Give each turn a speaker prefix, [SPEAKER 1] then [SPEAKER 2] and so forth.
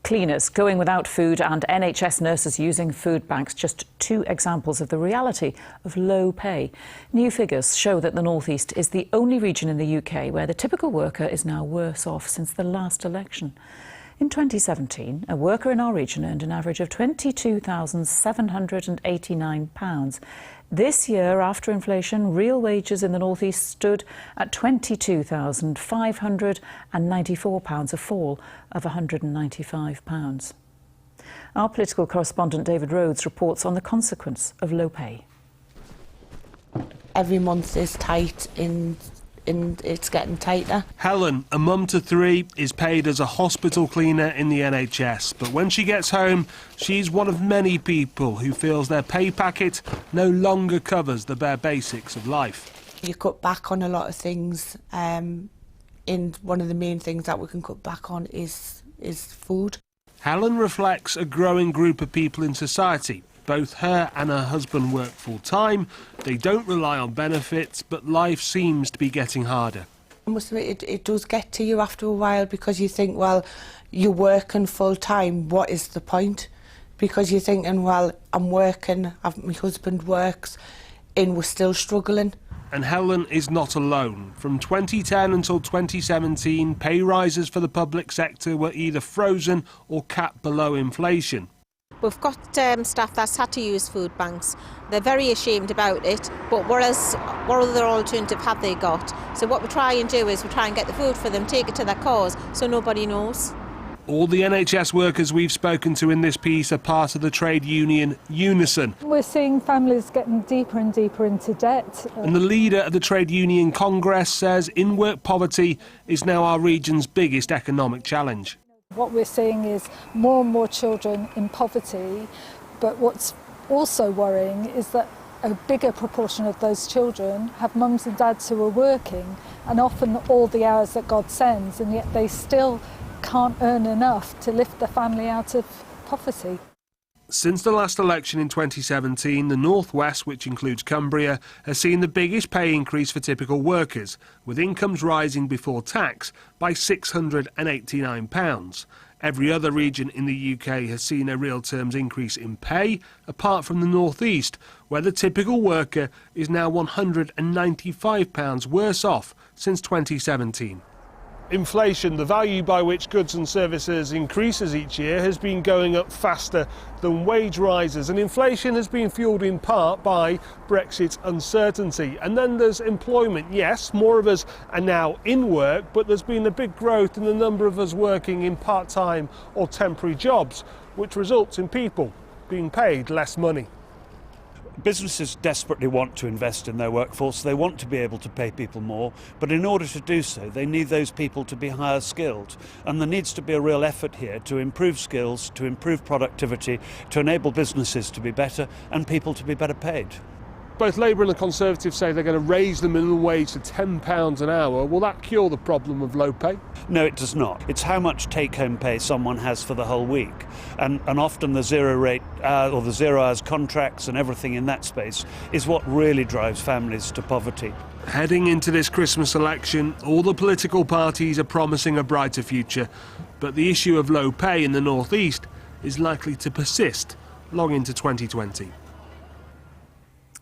[SPEAKER 1] Cleaners going without food and NHS nurses using food banks, just two examples of the reality of low pay. New figures show that the North East is the only region in the UK where the typical worker is now worse off since the last election. In 2017, a worker in our region earned an average of £22,789. This year, after inflation, real wages in the North East stood at £22,594, a fall of £195. Our political correspondent David Rhodes reports on the consequence of low pay.
[SPEAKER 2] Every month is tight and it's getting tighter.
[SPEAKER 3] Helen, a mum to three, is paid as a hospital cleaner in the NHS. But when she gets home, she's one of many people who feels their pay packet no longer covers the bare basics of life.
[SPEAKER 2] You cut back on a lot of things, and one of the main things that we can cut back on is food.
[SPEAKER 3] Helen reflects a growing group of people in society. Both her and her husband work full-time. They don't rely on benefits, but life seems to be getting harder.
[SPEAKER 2] It does get to you after a while, because you think, well, you're working full-time, what is the point? Because you're thinking, well, I'm working, my husband works, and we're still struggling.
[SPEAKER 3] And Helen is not alone. From 2010 until 2017, pay rises for the public sector were either frozen or capped below inflation.
[SPEAKER 4] We've got staff that's had to use food banks. They're very ashamed about it, but what other alternative have they got? So what we try and do is we try and get the food for them, take it to their cars, so nobody knows.
[SPEAKER 3] All the NHS workers we've spoken to in this piece are part of the trade union UNISON.
[SPEAKER 5] We're seeing families getting deeper and deeper into debt.
[SPEAKER 3] And the leader of the Trade Union Congress says in-work poverty is now our region's biggest economic challenge.
[SPEAKER 5] What we're seeing is more and more children in poverty, but what's also worrying is that a bigger proportion of those children have mums and dads who are working, and often all the hours that God sends, and yet they still can't earn enough to lift the family out of poverty.
[SPEAKER 3] Since the last election in 2017, the North West, which includes Cumbria, has seen the biggest pay increase for typical workers, with incomes rising before tax by £689. Every other region in the UK has seen a real terms increase in pay, apart from the North East, where the typical worker is now £195 worse off since 2017. Inflation, the value by which goods and services increases each year, has been going up faster than wage rises, and inflation has been fuelled in part by Brexit uncertainty. And then there's employment. Yes, more of us are now in work, but there's been a big growth in the number of us working in part-time or temporary jobs, which results in people being paid less money.
[SPEAKER 6] Businesses desperately want to invest in their workforce. They want to be able to pay people more, but in order to do so, they need those people to be higher skilled. And there needs to be a real effort here to improve skills, to improve productivity, to enable businesses to be better and people to be better paid.
[SPEAKER 3] Both Labour and the Conservatives say they're going to raise the minimum wage to £10 an hour. Will that cure the problem of low pay?
[SPEAKER 6] No, it does not. It's how much take-home pay someone has for the whole week. And often the zero rate or the 0 hours contracts and everything in that space is what really drives families to poverty.
[SPEAKER 3] Heading into this Christmas election, all the political parties are promising a brighter future. But the issue of low pay in the North East is likely to persist long into 2020.